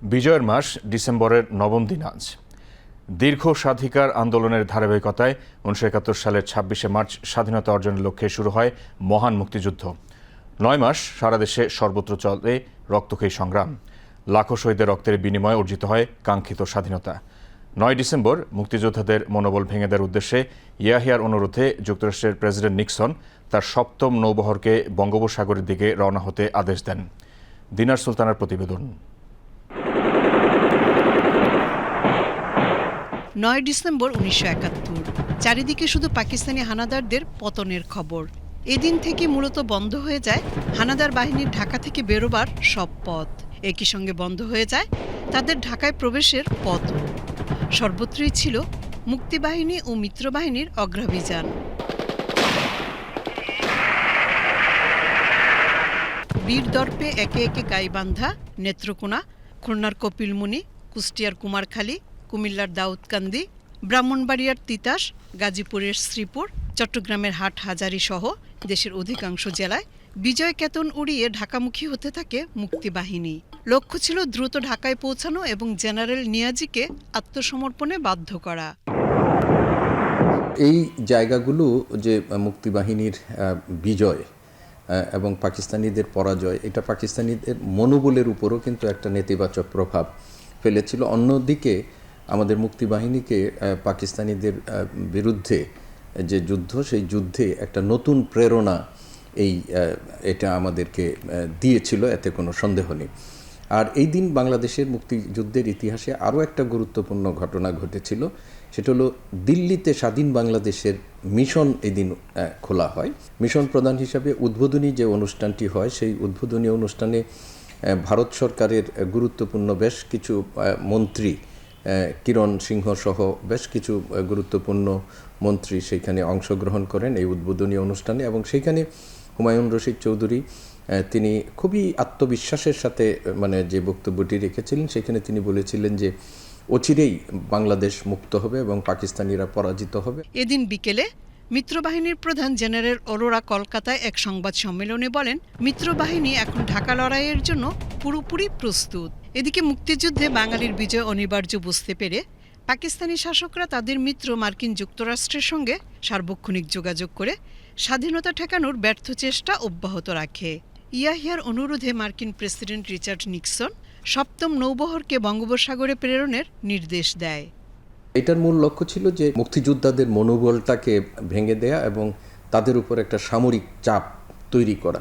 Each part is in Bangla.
বিজয়ের মাস ডিসেম্বরের নবম দিন আজ। দীর্ঘ স্বাধিকার আন্দোলনের ধারাবাহিকতায় 1971 সালের 26শে মার্চ স্বাধীনতা অর্জনের লক্ষ্যে শুরু হয় মহান মুক্তিযুদ্ধ। 9 মাস সারা দেশে সর্বত্র চলে রক্তক্ষয়ী সংগ্রাম। লাখো শহীদের রক্তের বিনিময়ে অর্জিত হয় কাঙ্ক্ষিত স্বাধীনতা। 9 ডিসেম্বর মুক্তিযোদ্ধাদের মনোবল ভেঙে দেওয়ার উদ্দেশ্যে ইয়াহিয়ার অনুরোধে যুক্তরাষ্ট্রের প্রেসিডেন্ট নিক্সন তার 7ম নৌবহরকে বঙ্গোপসাগরের দিকে রওনা হতে আদেশ দেন। দিনার সুলতানার প্রতিবেদন। 9 ডিসেম্বর 1971। চারিদিকে শুধু পাকিস্তানি হানাদারদের পতনের খবর। এদিন থেকে মূলত বন্ধ হয়ে যায় হানাদার বাহিনীর ঢাকা থেকে বেরোবার সব পথ। একই সঙ্গে বন্ধ হয়ে যায় তাদের ঢাকায় প্রবেশের পথও। সর্বত্রই ছিল মুক্তিবাহিনী ও মিত্রবাহিনীর অগ্রাভিযান। বীর দর্পে একে একে গাইবান্ধা, নেত্রকোনা, খুলনার কপিলমুনি, কুষ্টিয়ার কুমারখালী, কুমিল্লার দাউদকান্দি, ব্রাহ্মণবাড়িয়ার তিতাস, গাজীপুরের শ্রীপুর, চট্টগ্রামের হাটহাজারী সহ দেশের অধিকাংশ জেলায় বিজয় কেতন উড়িয়ে ঢাকামুখী হতে থাকে মুক্তিবাহিনী। লক্ষ্য ছিল দ্রুত ঢাকায় পৌঁছানো এবং জেনারেল নিয়াজিকে আত্মসমর্পণে বাধ্য করা। এই জায়গাগুলো যে মুক্তিবাহিনীর বিজয় এবং পাকিস্তানিদের পরাজয়, এটা পাকিস্তানিদের মনোবলের উপরও কিন্তু একটা নেতিবাচক প্রভাব ফেলেছিল। অন্যদিকে আমাদের মুক্তিবাহিনীকে পাকিস্তানিদের বিরুদ্ধে যে যুদ্ধ, সেই যুদ্ধে একটা নতুন প্রেরণা এটা আমাদেরকে দিয়েছিল, এতে কোনো সন্দেহ নেই। আর এই দিন বাংলাদেশের মুক্তিযুদ্ধের ইতিহাসে আরও একটা গুরুত্বপূর্ণ ঘটনা ঘটেছিল। সেটা হলো দিল্লিতে স্বাধীন বাংলাদেশের মিশন এই দিন খোলা হয়। মিশন প্রধান হিসাবে উদ্বোধনী যে অনুষ্ঠানটি হয়, সেই উদ্বোধনী অনুষ্ঠানে ভারত সরকারের গুরুত্বপূর্ণ বেশ কিছু মন্ত্রী, কিরণ সিংহ সহ বেশ কিছু গুরুত্বপূর্ণ মন্ত্রী সেখানে অংশগ্রহণ করেন এই উদ্বোধনী অনুষ্ঠানে। এবং সেইখানে হুমায়ুন রশিদ চৌধুরী তিনি খুবই আত্মবিশ্বাসের সাথে যে বক্তব্যটি রেখেছিলেন, সেখানে তিনি বলেছিলেন যে অচিরেই বাংলাদেশ মুক্ত হবে এবং পাকিস্তানিরা পরাজিত হবে। এদিন বিকেলে মিত্রবাহিনীর প্রধান জেনারেল অরোরা কলকাতায় এক সংবাদ সম্মেলনে বলেন, মিত্রবাহিনী এখন ঢাকা লড়াইয়ের জন্য পুরোপুরি প্রস্তুত। এদিকে মুক্তিযুদ্ধে বাঙালির বিজয় অনিবার্য বুঝতে পেরে পাকিস্তানি শাসকরা তাদের মিত্র মার্কিন যুক্তরাষ্ট্রের সঙ্গে সার্বক্ষণিক যোগাযোগ করে স্বাধীনতা ঠেকানোর ব্যর্থ চেষ্টা অব্যাহত রাখে। ইয়াহিয়ার অনুরোধে মার্কিন প্রেসিডেন্ট রিচার্ড নিক্সন 7ম নৌবহরকে বঙ্গোপসাগরে প্রেরণের নির্দেশ দেয়। এটার মূল লক্ষ্য ছিল যে মুক্তিযোদ্ধাদের মনোবলটাকে ভেঙে দেয়া এবং তাদের উপর একটা সামরিক চাপ তৈরি করা।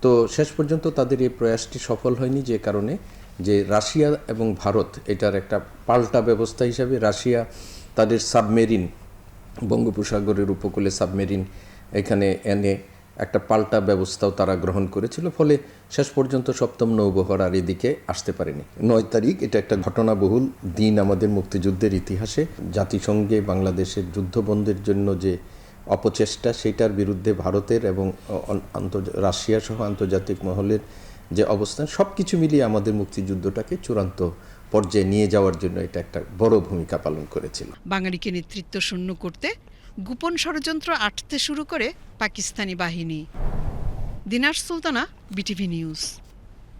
তো শেষ পর্যন্ত তাদের এই প্রয়াসটি সফল হয়নি, যে কারণে যে রাশিয়া এবং ভারত এটার একটা পাল্টা ব্যবস্থা হিসাবে রাশিয়া তাদের সাবমেরিন, বঙ্গোপসাগরের উপকূলে সাবমেরিন এখানে এনে একটা পাল্টা ব্যবস্থাও তারা গ্রহণ করেছিল। ফলে শেষ পর্যন্ত 7ম নৌবহর আর এদিকে আসতে পারেনি। 9 তারিখ এটা একটা ঘটনাবহুল দিন আমাদের মুক্তিযুদ্ধের ইতিহাসে। জাতিসংঘে বাংলাদেশের যুদ্ধবন্ধের জন্য যে অপচেষ্টা, সেটার বিরুদ্ধে ভারতের এবং রাশিয়া সহ আন্তর্জাতিক মহলের যে অবস্থান, সব কিছু মিলিয়ে আমাদের মুক্তিযুদ্ধটাকে চূড়ান্ত পর্যায়ে নিয়ে যাওয়ার জন্য এটা একটা বড় ভূমিকা পালন করেছিল। বাঙালিকে নেতৃত্ব শূন্য করতে গোপন ষড়যন্ত্র আঁটতে শুরু করে পাকিস্তানি বাহিনী। দিনার সুলতানা, বিটিভি নিউজ।